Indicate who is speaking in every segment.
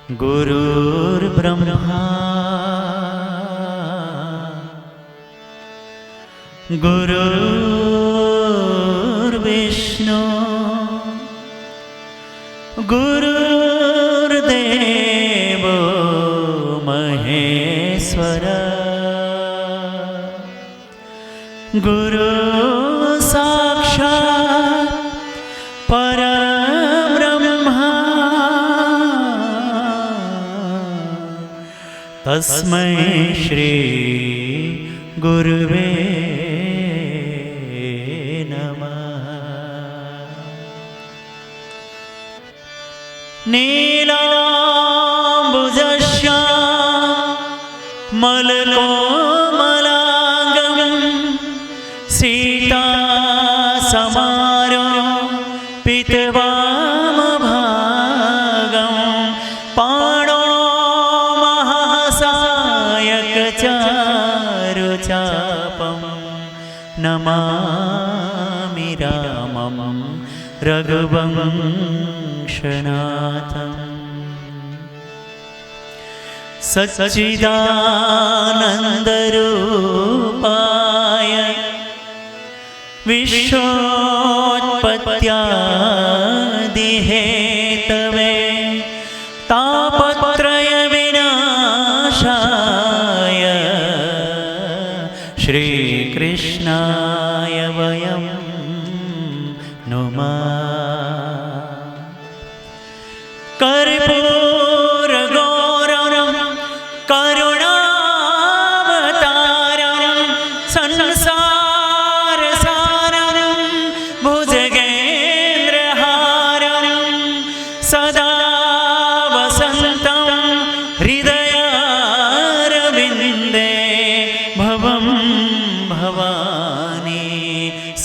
Speaker 1: गुरुर्ब्रह्मा गुरुर्विष्णु गुरुर्देवो महेश्वर गुरु साक्षात् परब्रह्मा तस्मै श्री गुरुवे नीलाम्बुजश्यामलकोमलाङ्गं सीतासमारोपितवामभागं पाणो महासायकचारुचापं नमामि रामं रघुवंशनाथम् सच्चिदानन्दरूपाय विश्वोत्पत्त्यादिहेतवे तापत्रयविनाशाय श्रीकृष्णाय वयं नुमः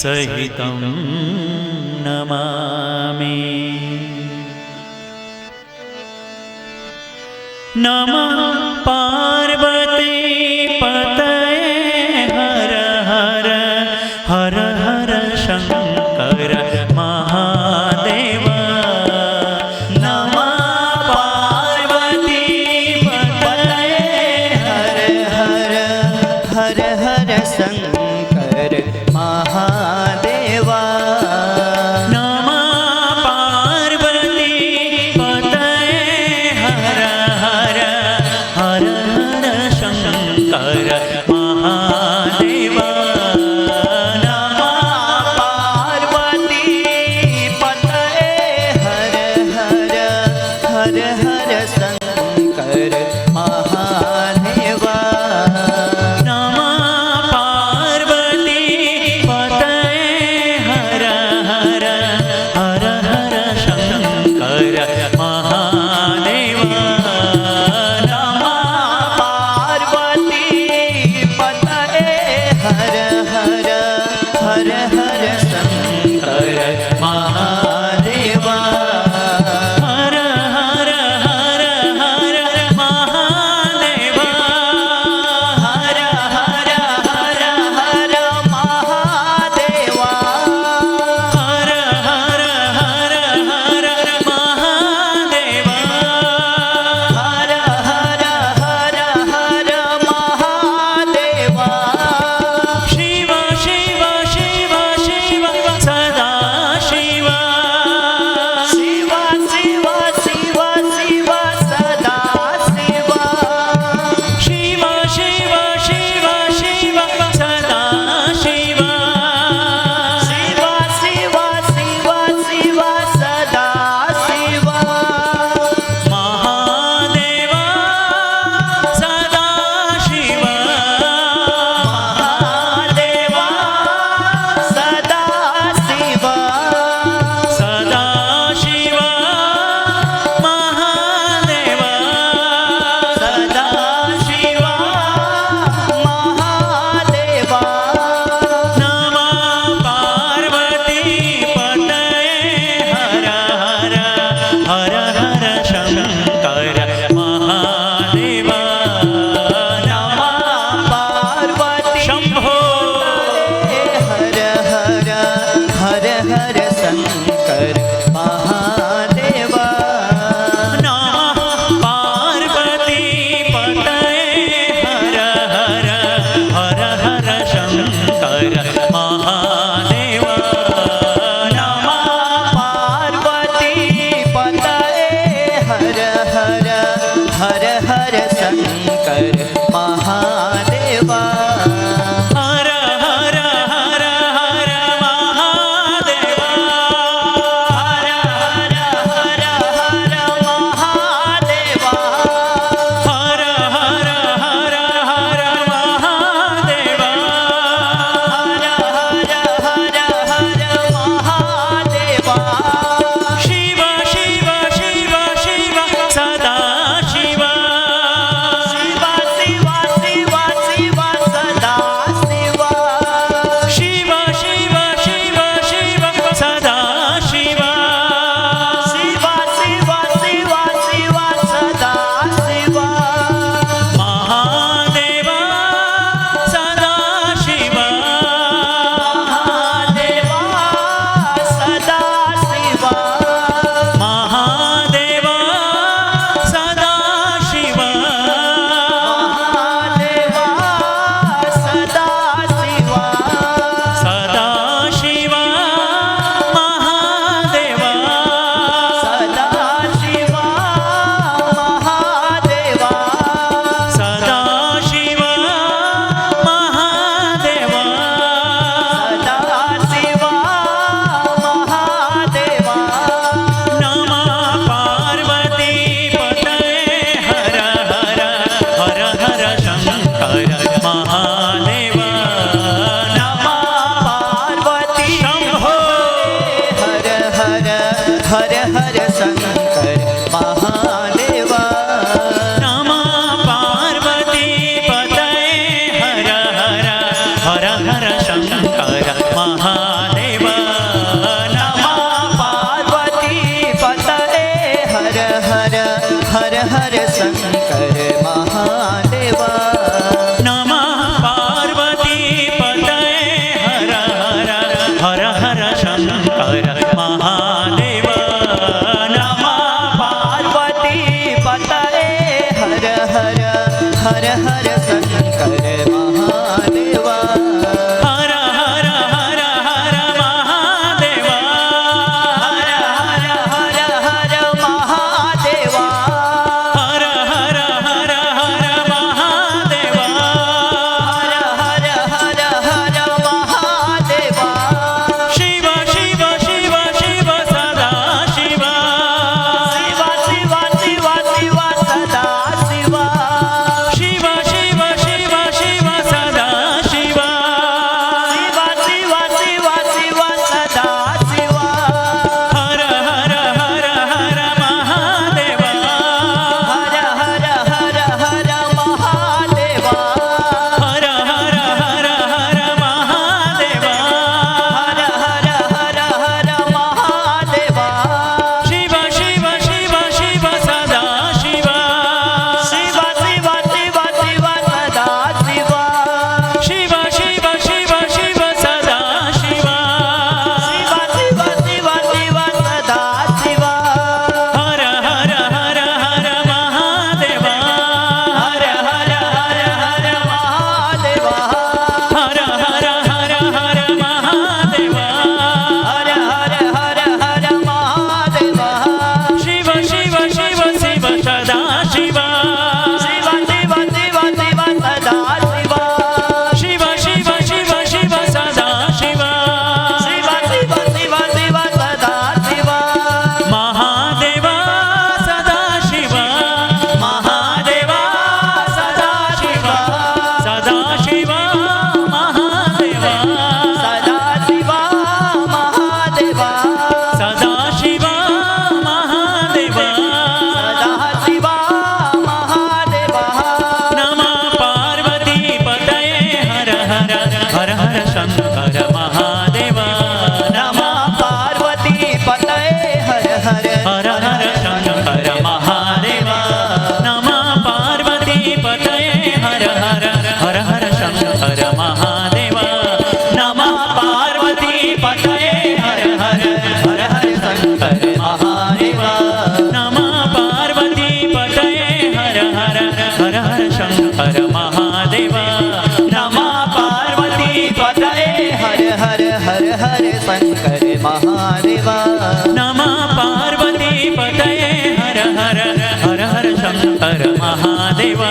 Speaker 1: सहितं नमामि नमः पार्वती पतये हर हर हर हर शंकर महादेव नमः पार्वती पतये हर हर हर हर शंकर महादेवा नमः पार्वती पतये हर हर हर हर शंकर महादेवा नमः पार्वती पतये हर हर हर हर शंकर महादेवा हर हर शंकर महादेवा
Speaker 2: हर हर हर हर महादेवा
Speaker 1: हर हर हर हर महादेवा
Speaker 2: हर हर हर हर महादेवा
Speaker 1: हर हर हर हर महादेवा
Speaker 2: शिव शिव शिव शिव सदा शिव
Speaker 1: शिव शिव शिव शिव सदा शिव
Speaker 2: शिव शिव शिव शिव सदा शिव
Speaker 1: शिव शिव शिव शिव सदा शिव
Speaker 2: महादेवा सदा शिव
Speaker 1: महादेवा सदा शिव
Speaker 2: महादेवा सदा शिव
Speaker 1: महादेवा सदा शिव
Speaker 2: सदा शिव महादेवा
Speaker 1: सदा शिव महादेवा
Speaker 2: सदा शिव महादेवा
Speaker 1: सदा शिव महादेवा
Speaker 2: नमः पार्वती पतये हर हर हर हर शंकर महादेवा
Speaker 1: नमः पार्वती
Speaker 2: शंभो
Speaker 1: हर हर हर हर शंकर महादेवा
Speaker 2: नमः पार्वती पतये हर हर हर हर शंकर महादेवा
Speaker 1: नमः पार्वती पतये हर हर हर हर शंकर महादेवा
Speaker 2: नमः पार्वती पतये हर हर हर हर शंकर महादेवा
Speaker 1: नमः पार्वती पतये हर हर हर हर शंकर महादेवा
Speaker 2: हर हर हर हर महादेवा
Speaker 1: हर हर हर हर महादेवा
Speaker 2: हर हर हर हर महादेवा
Speaker 1: हर हर हर हर महादेवा
Speaker 2: शिव शिव शिव शिव सदा शिव
Speaker 1: शिव शिव शिव शिव सदा शिव
Speaker 2: शिव शिव शिव शिव सदा शिव
Speaker 1: शिव शिव शिव शिव सदा शिव
Speaker 2: हर हर हर हर महादेवा
Speaker 1: हर हर हर हर महादेवा
Speaker 2: हर हर हर हर महादेवा
Speaker 1: हर हर हर हर महादेवा
Speaker 2: शिव शिव शिव शिव सदा शिव
Speaker 1: शिव शिव शिव शिव सदा शिव
Speaker 2: शिव शिव शिव शिव सदा शिव
Speaker 1: शिव शिव शिव शिव सदा शिव
Speaker 2: हर हर हर हर महादेवा
Speaker 1: हर हर हर हर महादेवा
Speaker 2: हर हर हर हर महादेवा
Speaker 1: हर हर हर हर महादेवा
Speaker 2: शिव शिव शिव शिव सदा शिव
Speaker 1: शिव शिव शिव शिव सदा शिव
Speaker 2: शिव शिव शिव शिव सदा शिव
Speaker 1: शिव शिव शिव शिव सदा शिव
Speaker 2: महादेवा सदा शिव
Speaker 1: महादेवा सदा शिव
Speaker 2: सदा शिव महादेवा
Speaker 1: सदा शिव महादेवा
Speaker 2: सदा शिव महादेवा
Speaker 1: सदा शिव महादेवा
Speaker 2: नमः पार्वती पतये हर हर हर हर शंकर महादेवा
Speaker 1: नमः पार्वती पतये हर हर
Speaker 2: हर हर शंकर महादेवा नमः पार्वती पतये हर हर हर हर शंकर महादेवा नमः पार्वती पतये हर हर हर हर शंकर महादेवा नमः पार्वती पतये हर हर हर हर शंकर महादेवा
Speaker 1: नमः पार्वती पतये हर हर हर हर शंकर महादेवा
Speaker 2: नमः पार्वती पतये हर हर हर हर शंकर महादेवा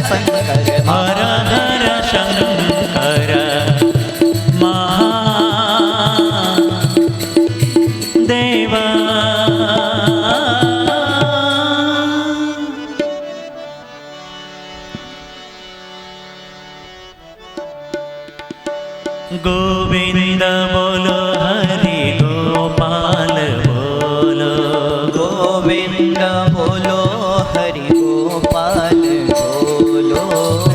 Speaker 1: शंकर
Speaker 2: हर हर शंकर महादेवा। गोविंद बोलो हरि गोपाल बोलो,
Speaker 1: गोविंद बोलो हरि गोपाल बोलो,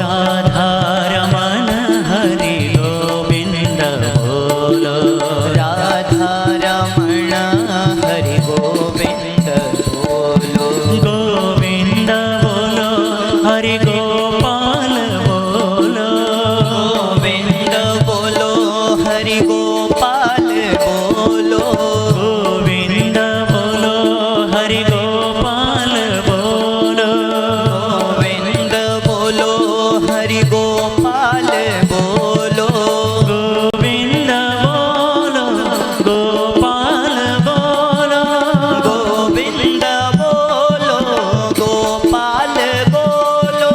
Speaker 2: राधा रमण हरि गोविंद बोलो,
Speaker 1: राधा रमण हरि गोविंद बोलो,
Speaker 2: गोविंद बोलो हरि गोपाल बोलो,
Speaker 1: गोविंद बोलो हरि गोपाल बोलो,
Speaker 2: गोविंद बोलो हरि गोपाल बोलो,
Speaker 1: गोविंद बोलो हरि गोपाल बोलो,
Speaker 2: गोविंद बोलो गोपाल बोलो,
Speaker 1: गोविंद बोलो गोपाल बोलो,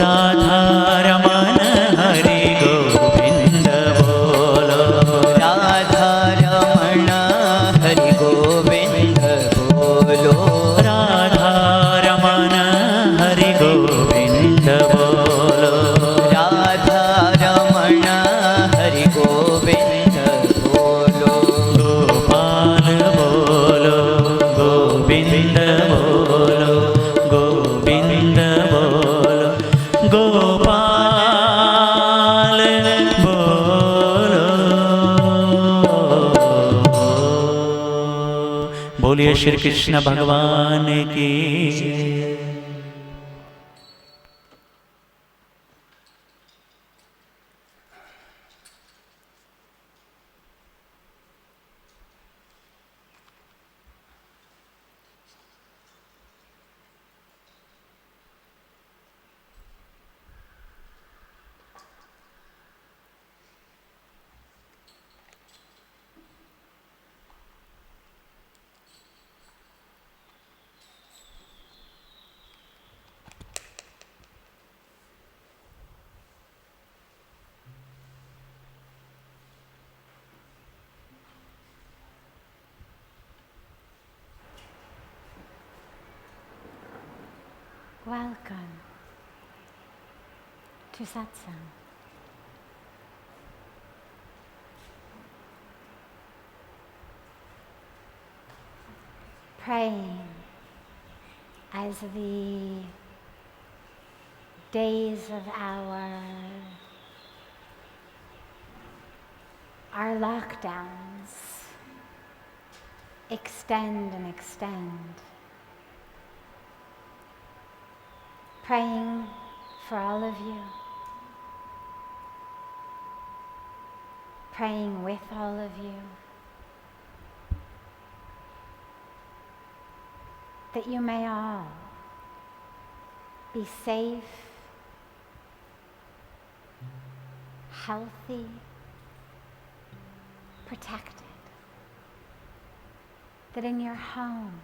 Speaker 2: राधा रमण हरि गोविंद बोलो,
Speaker 1: राधा रमण हरि गोविंद बोलो,
Speaker 2: राधा रमण हरि गोविंद बोलो,
Speaker 1: राधा रमण हरि गोविंद बोलो,
Speaker 2: गोपाल बोलो गोविंद बोलो, गोविंद बोलो गोपाल बोलो। बोलिए श्री कृष्ण भगवान की।
Speaker 3: Welcome to Satsang. Praying as the days of our lockdowns extend and extend. Praying for all of you, praying with all of you, that you may all be safe, healthy, protected, that in your homes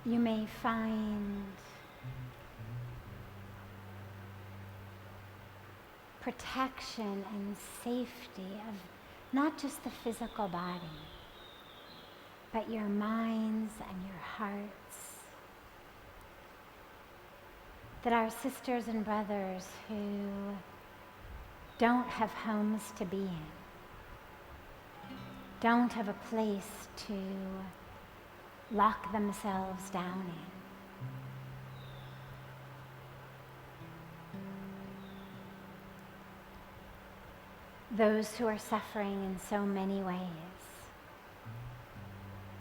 Speaker 3: you may find protection and safety of not just the physical body, but your minds and your hearts. That our sisters and brothers who don't have homes to be in, don't have a place to lock themselves down in. Those who are suffering in so many ways,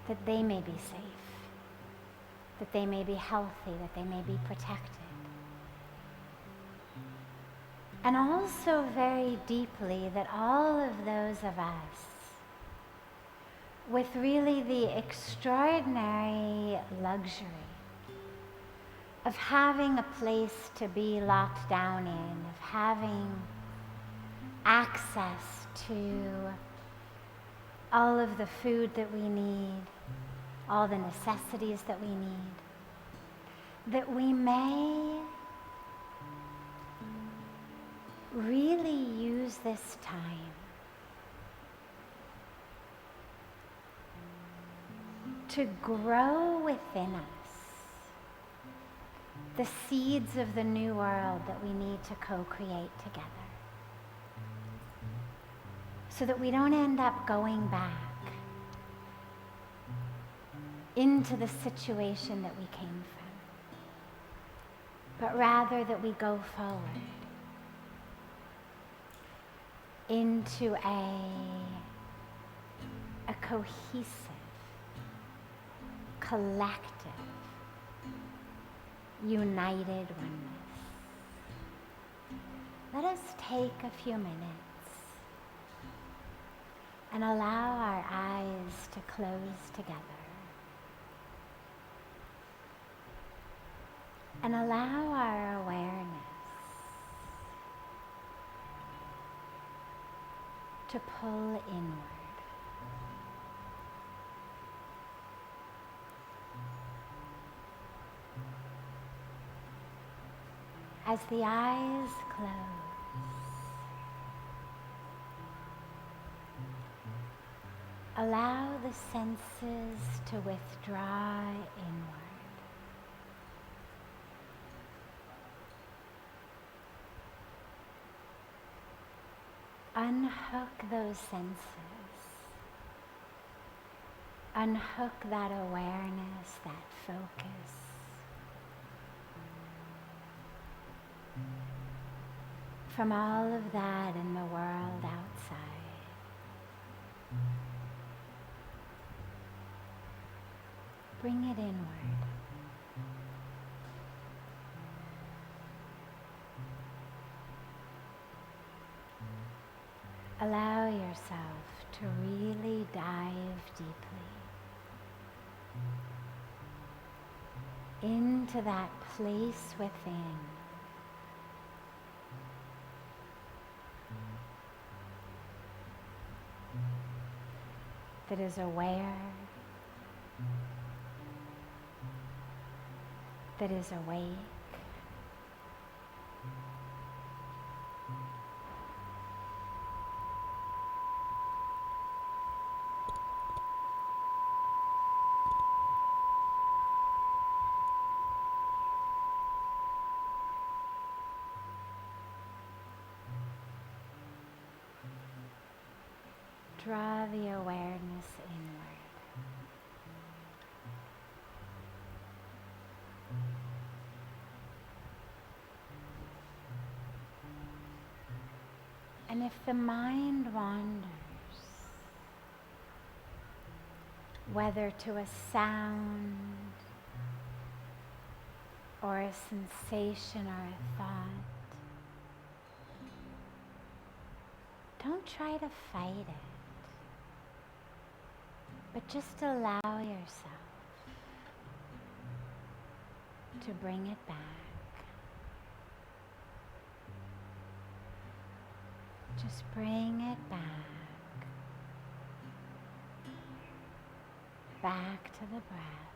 Speaker 3: that they may be safe, that they may be healthy, that they may be protected. And also very deeply that all of those of us with really the extraordinary luxury of having a place to be locked down in, of having access to all of the food that we need, all the necessities that we need, that we may really use this time to grow within us the seeds of the new world that we need to co-create together, so that we don't end up going back into the situation that we came from, but rather that we go forward into a cohesive, collective, united oneness. Let us take a few minutes and allow our eyes to close together, and allow our awareness to pull inward. As the eyes close, allow the senses to withdraw inward. Unhook those senses. Unhook that awareness, that focus. From all of that in the world outside. Bring it inward. Allow yourself to really dive deeply into that place within that is aware, that is awake, draw the awareness inward. And if the mind wanders, whether to a sound or a sensation or a thought, don't try to fight it. But just allow yourself to bring it back. Just bring it back. Back to the breath.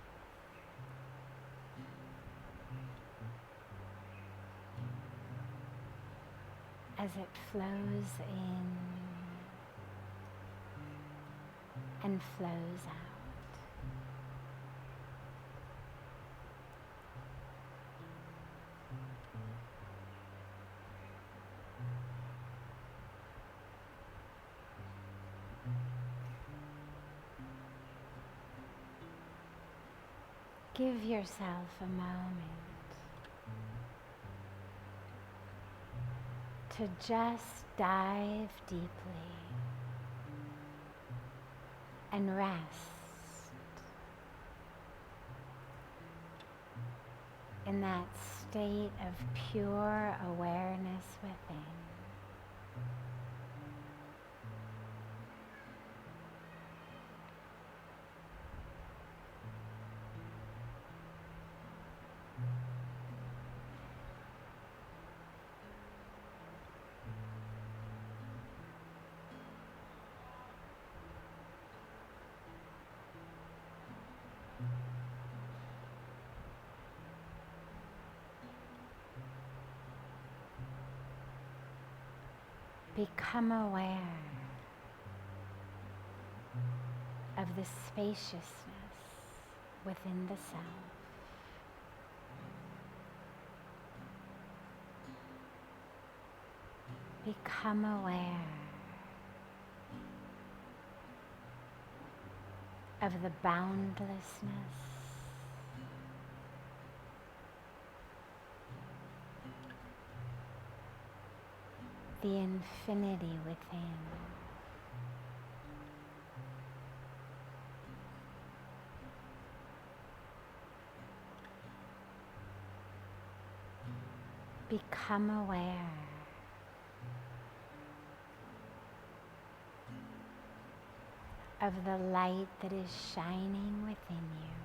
Speaker 3: As it flows in and flows out. Give yourself a moment to just dive deeply and rest in that state of pure awareness within. Become aware of the spaciousness within the self. Become aware of the boundlessness the infinity within. Become aware of the light that is shining within you.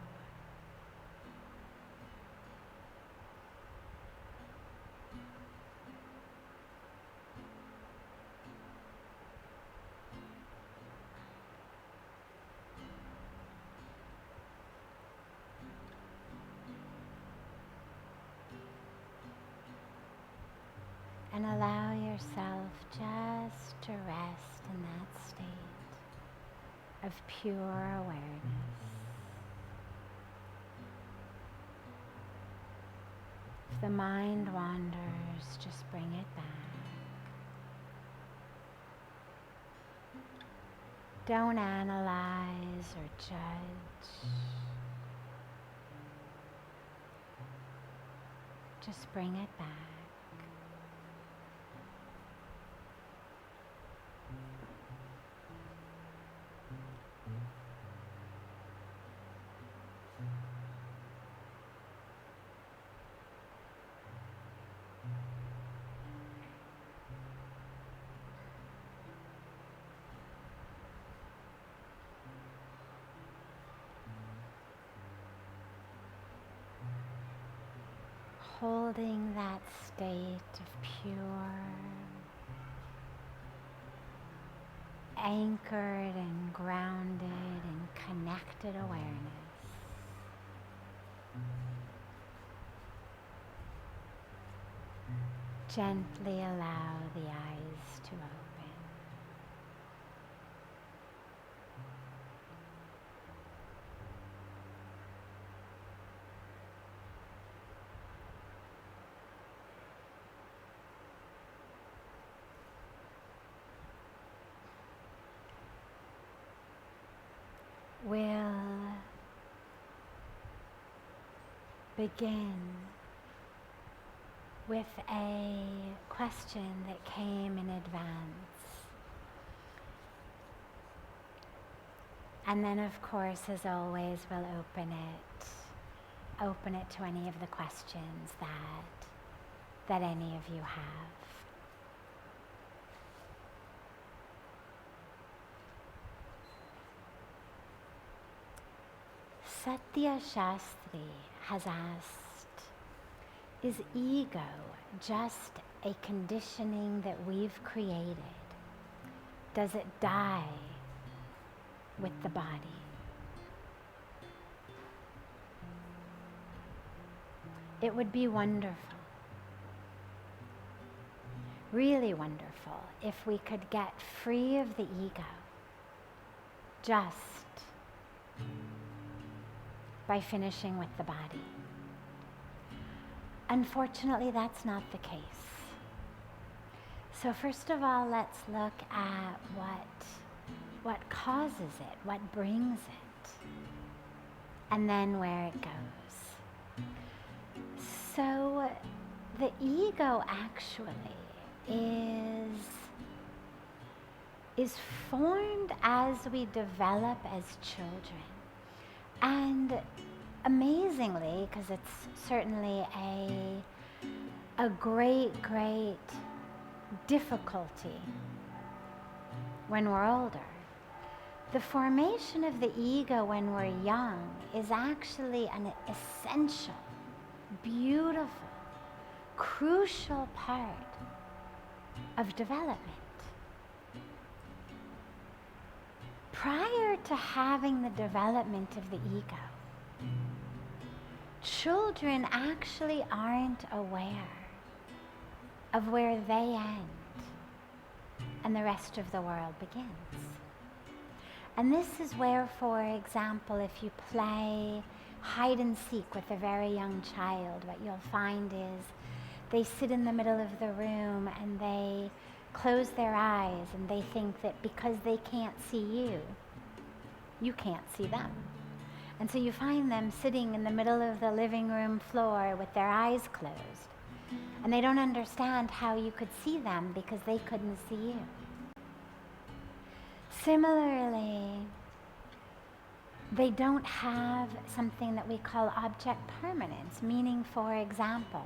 Speaker 3: And allow yourself just to rest in that state of pure awareness. If the mind wanders, just bring it back. Don't analyze or judge. Just bring it back. Holding that state of pure, anchored and grounded and connected awareness. Gently allow the eyes to open. We'll begin with a question that came in advance. And then, of course, as always, we'll open it to any of the questions that any of you have. Satya Shastri has asked, is ego just a conditioning that we've created? Does it die with the body? It would be wonderful, really wonderful, if we could get free of the ego just by finishing with the body. Unfortunately, that's not the case. So first of all, let's look at what causes it, what brings it, and then where it goes. So the ego actually is formed as we develop as children. And amazingly, because it's certainly a great difficulty when we're older, the formation of the ego when we're young is actually an essential, beautiful, crucial part of development. Prior to having the development of the ego, children actually aren't aware of where they end and the rest of the world begins. And this is where, for example, if you play hide and seek with a very young child, what you'll find is they sit in the middle of the room and they close their eyes and they think that because they can't see you, you can't see them. And so you find them sitting in the middle of the living room floor with their eyes closed. And they don't understand how you could see them because they couldn't see you. Similarly, they don't have something that we call object permanence, meaning, for example,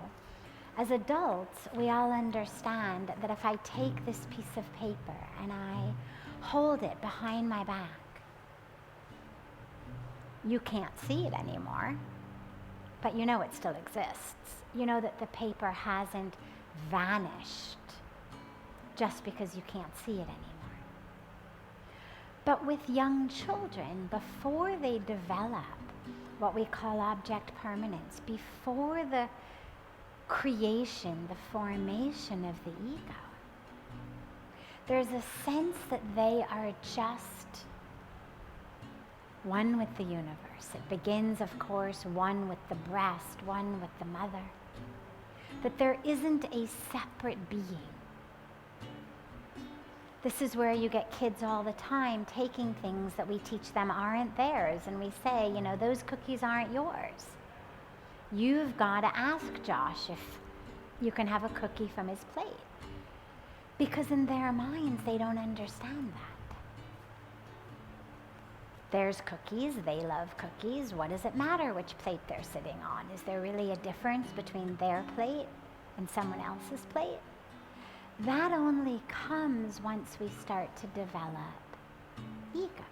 Speaker 3: as adults, we all understand that if I take this piece of paper and I hold it behind my back, you can't see it anymore, but you know it still exists. You know that the paper hasn't vanished just because you can't see it anymore. But with young children, before they develop what we call object permanence, before the creation, the formation of the ego, there's a sense that they are just one with the universe. It begins, of course, one with the breast, one with the mother. That there isn't a separate being. This is where you get kids all the time taking things that we teach them aren't theirs, and we say, you know, those cookies aren't yours. You've got to ask Josh if you can have a cookie from his plate. Because in their minds, they don't understand that. There's cookies, they love cookies. What does it matter which plate they're sitting on? Is there really a difference between their plate and someone else's plate? That only comes once we start to develop ego.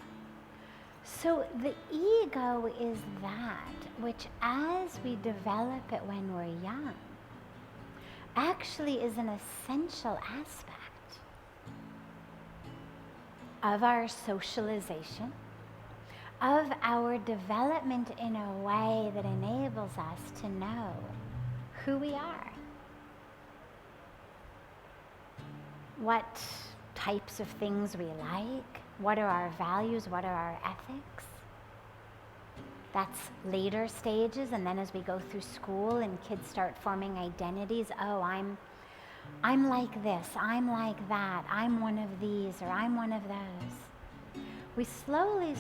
Speaker 3: So the ego is that which, as we develop it when we're young, actually is an essential aspect of our socialization, of our development in a way that enables us to know who we are, what types of things we like, what are our values, what are our ethics. That's later stages, and then as we go through school and kids start forming identities, oh, I'm like this, I'm like that, I'm one of these, or I'm one of those. We slowly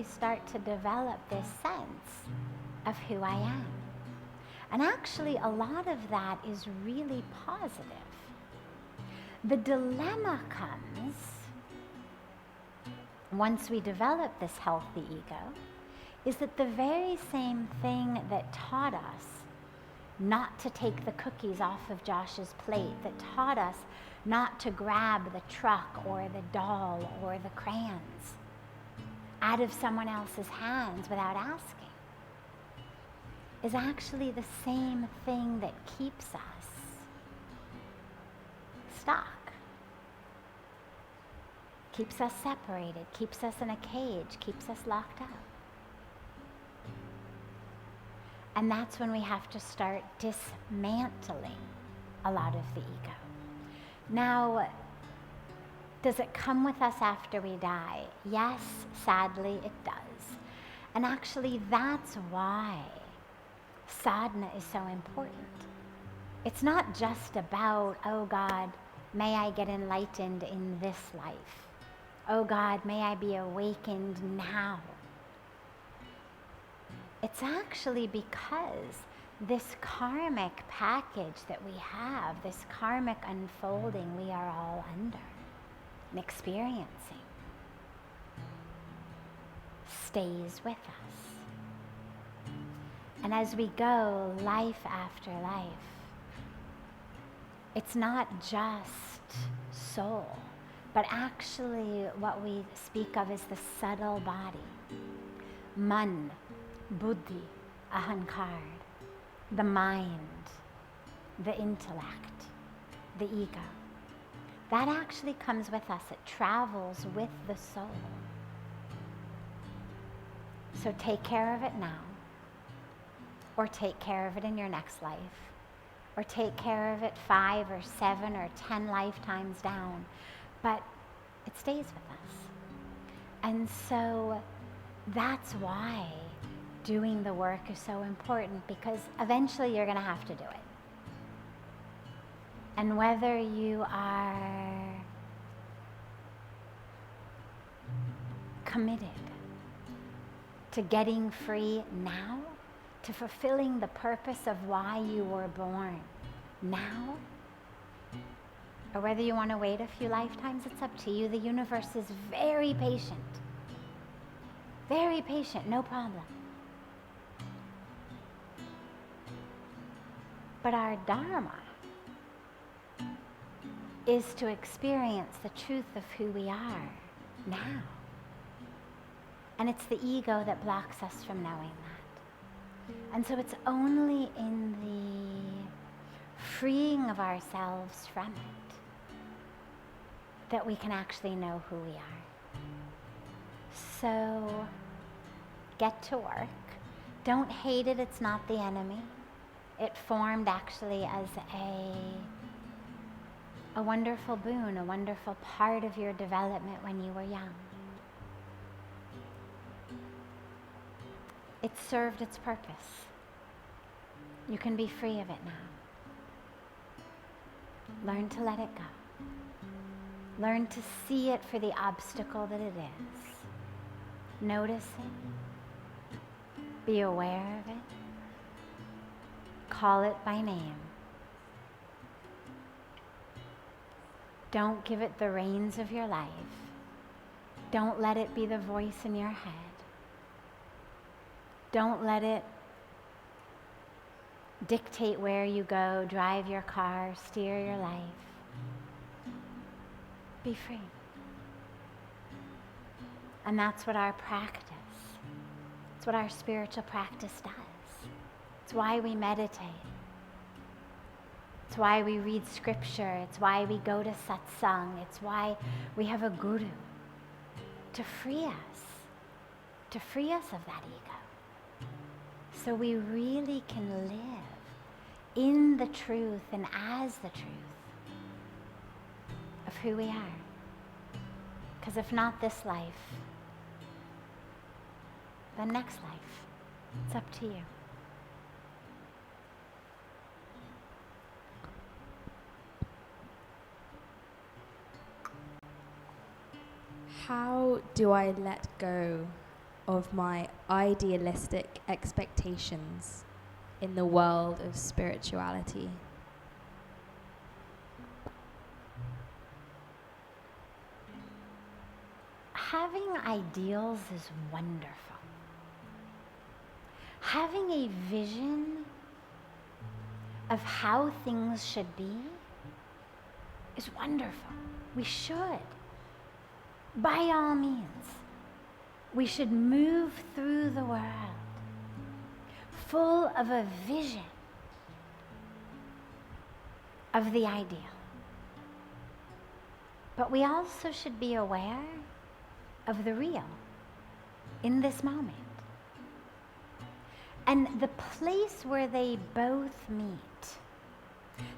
Speaker 3: start to develop this sense of who I am. And actually, a lot of that is really positive. The dilemma comes once we develop this healthy ego, is that the very same thing that taught us not to take the cookies off of Josh's plate, that taught us not to grab the truck or the doll or the crayons out of someone else's hands without asking, is actually the same thing that keeps us stuck, keeps us separated, keeps us in a cage, keeps us locked up. And that's when we have to start dismantling a lot of the ego. Now, does it come with us after we die? Yes, sadly it does. And actually that's why sadhana is so important. It's not just about, oh God, may I get enlightened in this life. Oh God, may I be awakened now. It's actually because this karmic package that we have, this karmic unfolding we are all under and experiencing, stays with us. And as we go life after life, it's not just soul, but actually what we speak of is the subtle body. Man, buddhi, ahankar, the mind, the intellect, the ego. That actually comes with us. It travels with the soul. So take care of it now, or take care of it in your next life, or take care of it 5 or 7 or 10 lifetimes down. but it stays with us. And so that's why doing the work is so important, because eventually you're going to have to do it. And whether you are committed to getting free now, to fulfilling the purpose of why you were born now, or whether you want to wait a few lifetimes, it's up to you. The universe is very patient. Very patient, no problem. But our dharma is to experience the truth of who we are now. And it's the ego that blocks us from knowing that. And so it's only in the freeing of ourselves from it that we can actually know who we are. So get to work. Don't hate it, it's not the enemy. It formed actually as a wonderful boon, a wonderful part of your development when you were young. It served its purpose. You can be free of it now. Learn to let it go. Learn to see it for the obstacle that it is. Notice it. Be aware of it. Call it by name. Don't give it the reins of your life. Don't let it be the voice in your head. Don't let it dictate where you go, drive your car, steer your life. Be free. And that's what our practice, it's what our spiritual practice does. It's why we meditate. It's why we read scripture. It's why we go to Satsang. It's why we have a guru, to free us of that ego. So we really can live in the truth and as the truth of who we are. Because if not this life, then next life. It's up to you.
Speaker 4: How do I let go of my idealistic expectations in the world of spirituality?
Speaker 3: Having ideals is wonderful. Having a vision of how things should be is wonderful. We should. By all means, we should move through the world full of a vision of the ideal. But we also should be aware of the real in this moment. And the place where they both meet,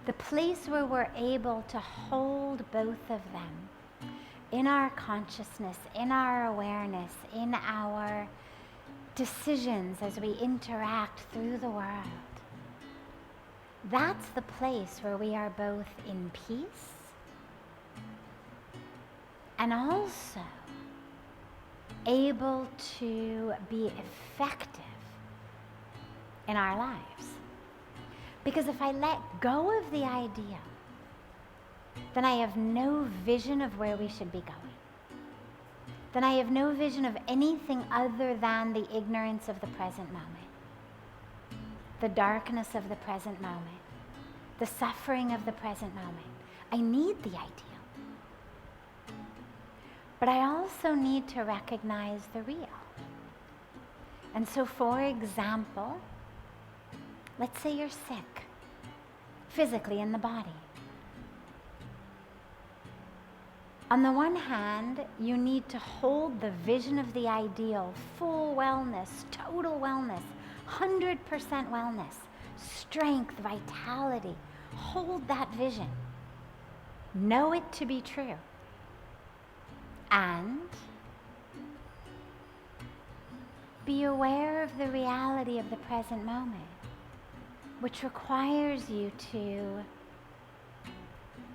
Speaker 3: the place where we're able to hold both of them in our consciousness, in our awareness, in our decisions as we interact through the world, that's the place where we are both in peace and also able to be effective in our lives. Because if I let go of the ideal, then I have no vision of where we should be going. Then I have no vision of anything other than the ignorance of the present moment, the darkness of the present moment, the suffering of the present moment. I need the ideal. But I also need to recognize the real. And so, for example, let's say you're sick, physically in the body. On the one hand, you need to hold the vision of the ideal, full wellness, total wellness, 100% wellness, strength, vitality. Hold that vision. Know it to be true. And be aware of the reality of the present moment, which requires you to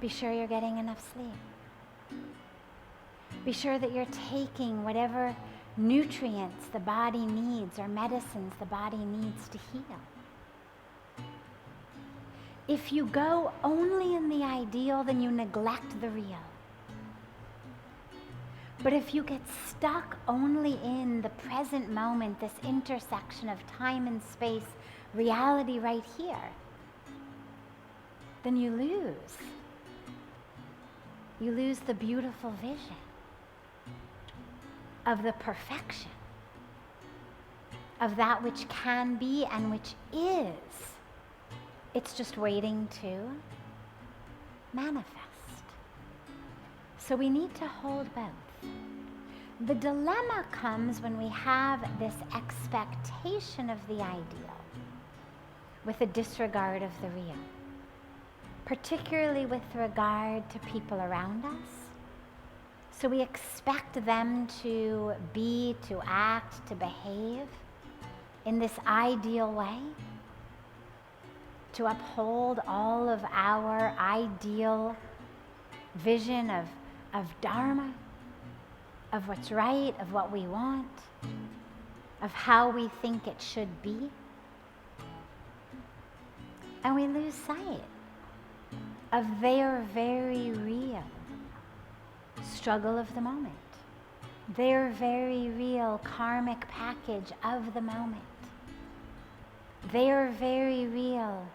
Speaker 3: be sure you're getting enough sleep. Be sure that you're taking whatever nutrients the body needs or medicines the body needs to heal. If you go only in the ideal, then you neglect the real. But if you get stuck only in the present moment, this intersection of time and space, reality right here, then you lose. You lose the beautiful vision of the perfection of that which can be and which is. It's just waiting to manifest. So we need to hold both. The dilemma comes when we have this expectation of the ideal with a disregard of the real, particularly with regard to people around us. So we expect them to be, to act, to behave in this ideal way, to uphold all of our ideal vision of Dharma, of what's right, of what we want, of how we think it should be. And we lose sight of their very real struggle of the moment, their very real karmic package of the moment, their very real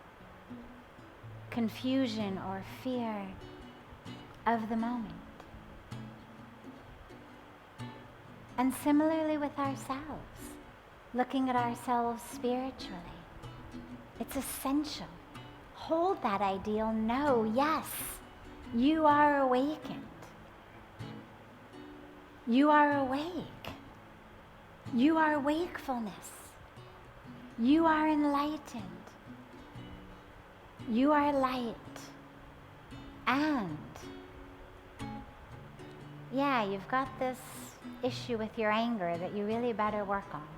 Speaker 3: confusion or fear of the moment. And similarly with ourselves, looking at ourselves spiritually, it's essential. Hold that ideal. Know, yes, you are awakened. You are awake. You are wakefulness. You are enlightened. You are light. And yeah, you've got this issue with your anger that you really better work on.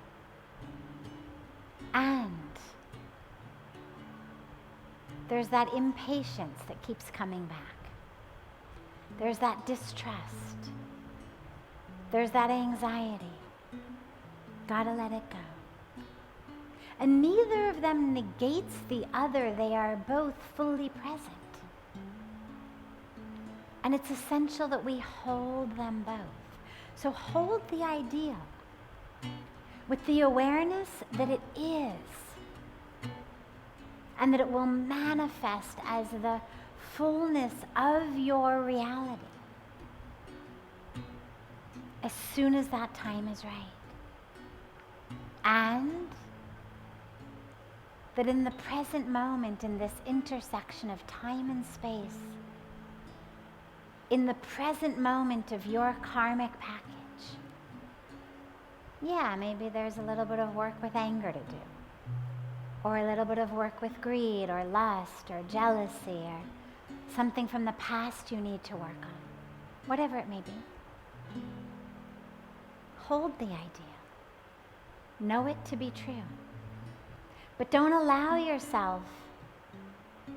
Speaker 3: And there's that impatience that keeps coming back. There's that distrust. There's that anxiety. Gotta let it go. And neither of them negates the other. They are both fully present. And it's essential that we hold them both. So hold the ideal with the awareness that it is, and that it will manifest as the fullness of your reality as soon as that time is right. And that in the present moment, in this intersection of time and space, in the present moment of your karmic package, yeah, maybe there's a little bit of work with anger to do, or a little bit of work with greed or lust or jealousy or something from the past you need to work on, whatever it may be. Hold the idea. Know it to be true. But don't allow yourself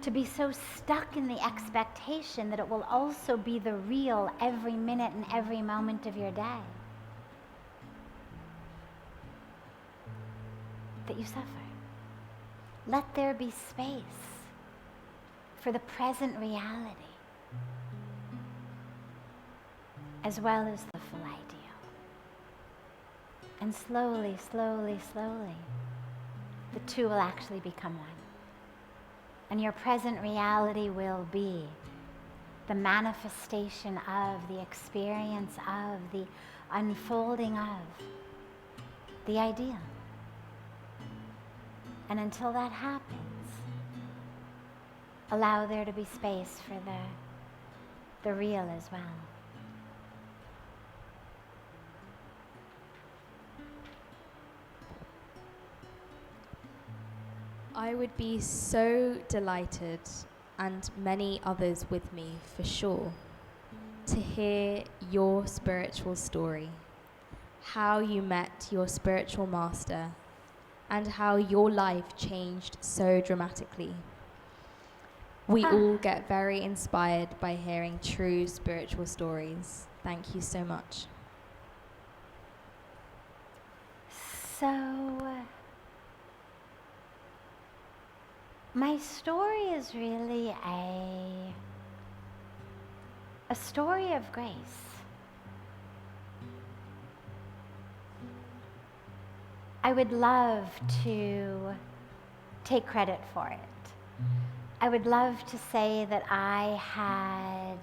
Speaker 3: to be so stuck in the expectation that it will also be the real every minute and every moment of your day, that you suffer. Let there be space for the present reality as well as the full ideal. And slowly, slowly, slowly, the two will actually become one. And your present reality will be the manifestation of, the experience of, the unfolding of the ideal. And until that happens, allow there to be space for the real as well.
Speaker 4: I would be so delighted, and many others with me for sure, to hear your spiritual story, how you met your spiritual master, and how your life changed so dramatically. We all get very inspired by hearing true spiritual stories. Thank you so much.
Speaker 3: So, my story is really a story of grace. I would love to take credit for it. I would love to say that I had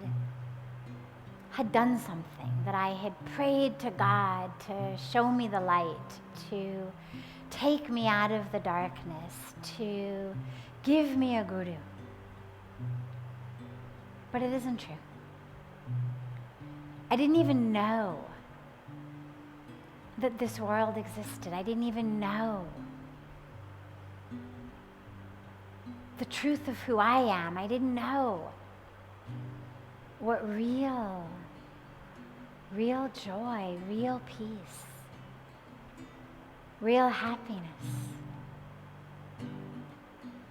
Speaker 3: done something, that I had prayed to God to show me the light, to take me out of the darkness, to give me a guru. But it isn't true. I didn't even know that this world existed. I didn't even know the truth of who I am. I didn't know what real joy, real peace, real happiness,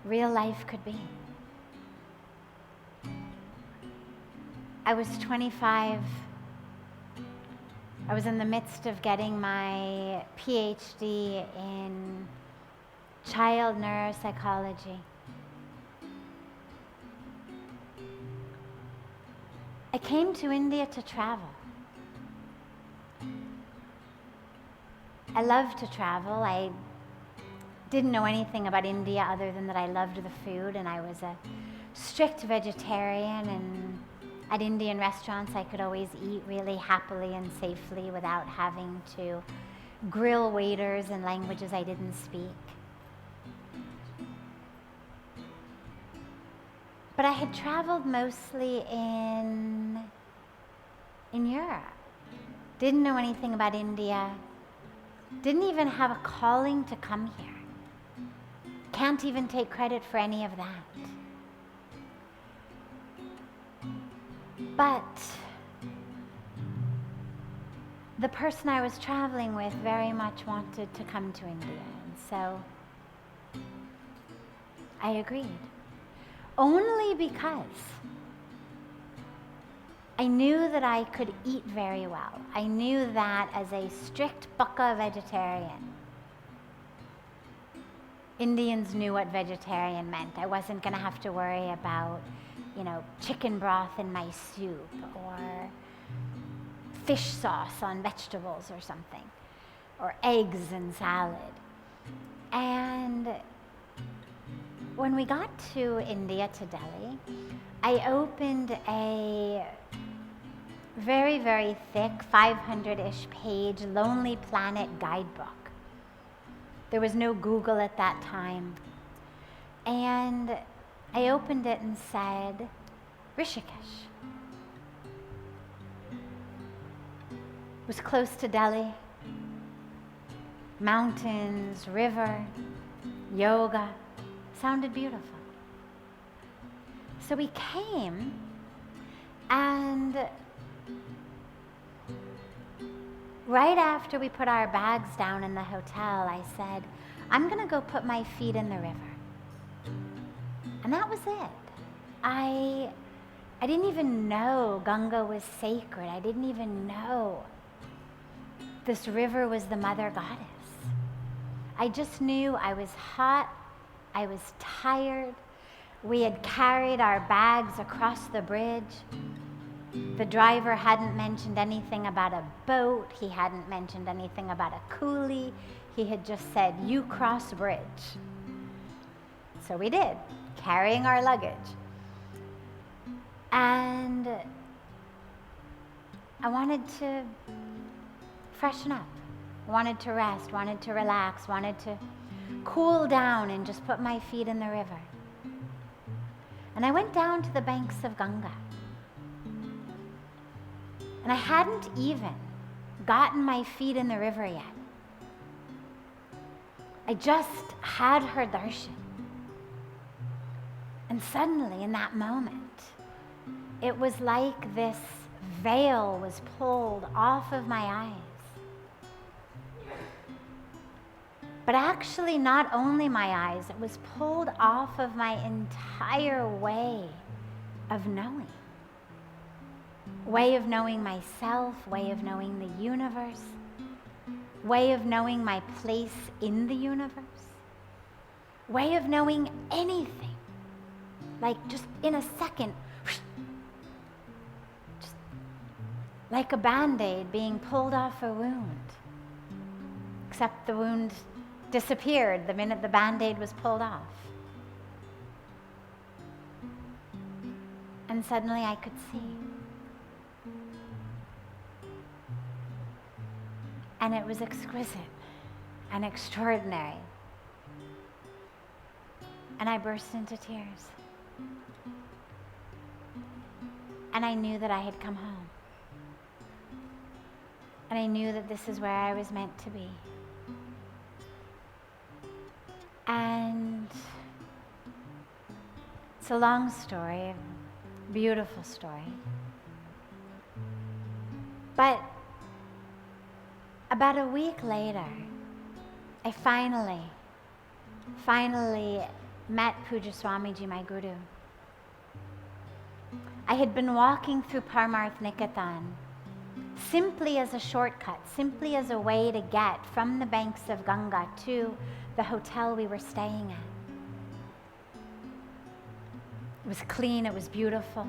Speaker 3: real life could be. I was 25. I was in the midst of getting my PhD in child neuropsychology. I came to India to travel. I love to travel. I didn't know anything about India other than that I loved the food, and I was a strict vegetarian, and at Indian restaurants I could always eat really happily and safely without having to grill waiters in languages I didn't speak. But I had traveled mostly in Europe. Didn't know anything about India. Didn't even have a calling to come here. Can't even take credit for any of that. But the person I was traveling with very much wanted to come to India, and so I agreed. Only because I knew that I could eat very well. I knew that as a strict Baka vegetarian, Indians knew what vegetarian meant. I wasn't going to have to worry about, chicken broth in my soup or fish sauce on vegetables or something, or eggs in salad. And when we got to India, to Delhi, I opened a very, very thick, 500-ish page Lonely Planet guidebook. There was no Google at that time. And I opened it and said, Rishikesh. It was close to Delhi. Mountains, river, yoga. Sounded beautiful. So we came, and right after we put our bags down in the hotel, I said, I'm going to go put my feet in the river. And that was it. I didn't even know Ganga was sacred. I didn't even know this river was the mother goddess. I just knew I was hot. I was tired. We had carried our bags across the bridge. The driver hadn't mentioned anything about a boat. He hadn't mentioned anything about a coolie. He had just said, you cross bridge. So we did, carrying our luggage. And I wanted to freshen up. I wanted to rest, wanted to relax, wanted to cool down and just put my feet in the river. And I went down to the banks of Ganga. And I hadn't even gotten my feet in the river yet. I just had her darshan. And suddenly, in that moment, it was like this veil was pulled off of my eyes. But actually, not only my eyes, it was pulled off of my entire way of knowing. Way of knowing myself, way of knowing the universe, way of knowing my place in the universe, way of knowing anything. Like just in a second, just like a Band-Aid being pulled off a wound. Except the wound disappeared the minute the Band-Aid was pulled off. And suddenly I could see. And it was exquisite and extraordinary. And I burst into tears. And I knew that I had come home. And I knew that this is where I was meant to be. And it's a long story, a beautiful story. But about a week later, I finally met Puja Swamiji, my guru. I had been walking through Parmarth Niketan simply as a shortcut, simply as a way to get from the banks of Ganga to the hotel we were staying at. It was clean, it was beautiful,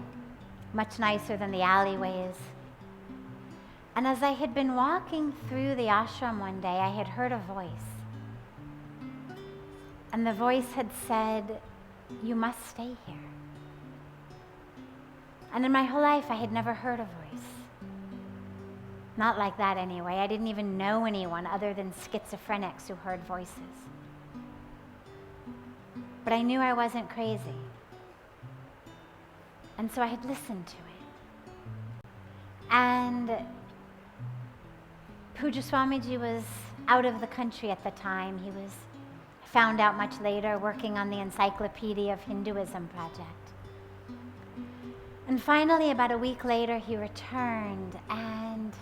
Speaker 3: much nicer than the alleyways. And as I had been walking through the ashram one day, I had heard a voice. And the voice had said, "You must stay here." And in my whole life, I had never heard a voice. Not like that anyway. I didn't even know anyone other than schizophrenics who heard voices. But I knew I wasn't crazy. And so I had listened to it. And Puja Swamiji was out of the country at the time. He was, found out much later, working on the Encyclopedia of Hinduism project. And finally, about a week later, he returned, and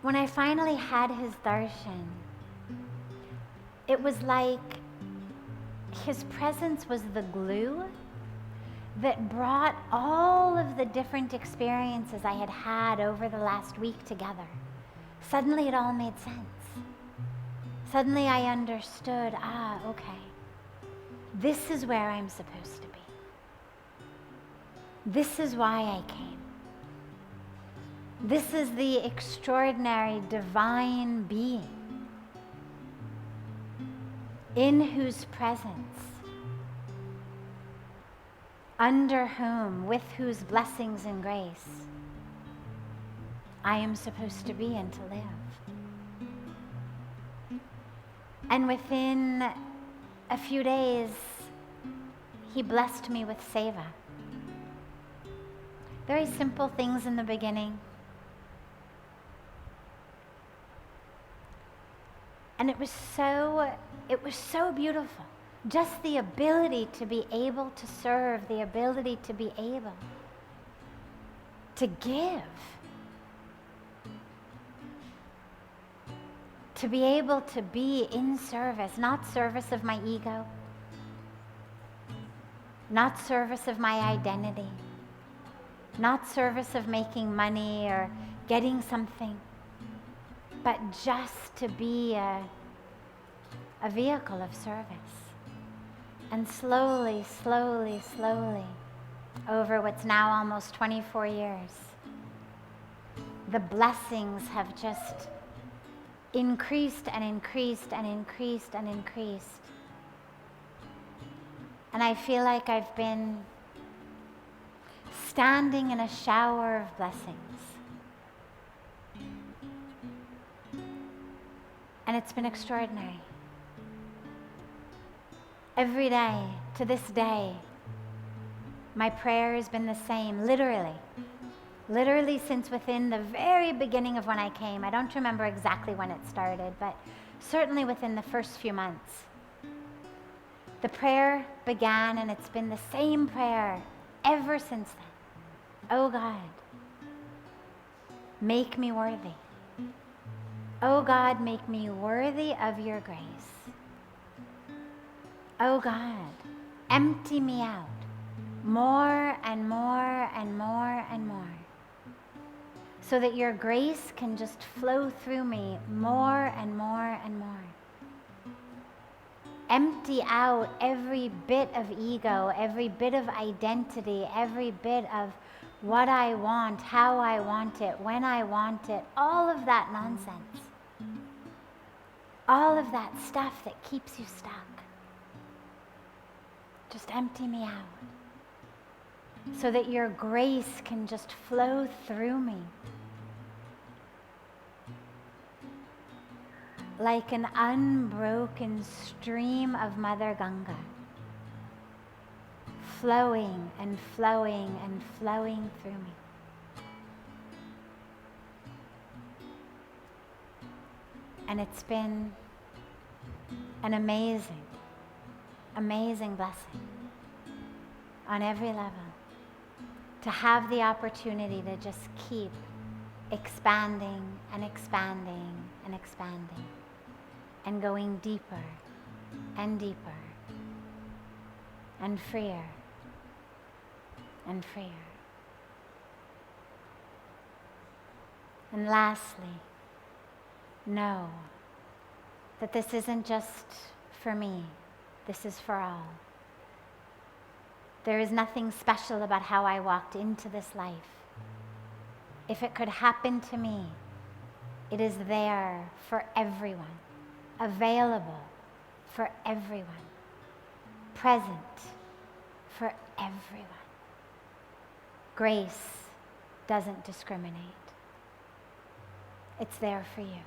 Speaker 3: when I finally had his darshan, it was like his presence was the glue that brought all of the different experiences I had had over the last week together. Suddenly it all made sense. Suddenly I understood, okay, this is where I'm supposed to be. This is why I came. This is the extraordinary divine being in whose presence, under whom, with whose blessings and grace, I am supposed to be and to live. And within a few days, he blessed me with seva. Very simple things in the beginning. And it was so beautiful. Just the ability to be able to serve, the ability to be able to give, to be able to be in service, not service of my ego, not service of my identity, not service of making money or getting something, but just to be a vehicle of service. And slowly, slowly, slowly, over what's now almost 24 years, the blessings have just increased and increased and increased and increased. And I feel like I've been standing in a shower of blessings. And it's been extraordinary. Every day, to this day, my prayer has been the same, literally. Literally since within the very beginning of when I came. I don't remember exactly when it started, but certainly within the first few months. The prayer began, and it's been the same prayer ever since then. Oh God, make me worthy. Oh God, make me worthy of your grace. Oh God, empty me out more and more and more and more, so that your grace can just flow through me more and more and more. Empty out every bit of ego, every bit of identity, every bit of what I want, how I want it, when I want it, all of that nonsense. All of that stuff that keeps you stuck. Just empty me out, so that your grace can just flow through me like an unbroken stream of Mother Ganga, flowing and flowing and flowing through me. And it's been an amazing, amazing blessing on every level to have the opportunity to just keep expanding and expanding and expanding and going deeper and deeper and freer and freer. And lastly, know that this isn't just for me, this is for all. There is nothing special about how I walked into this life. If it could happen to me, it is there for everyone, available for everyone, present for everyone. Grace doesn't discriminate. It's there for you.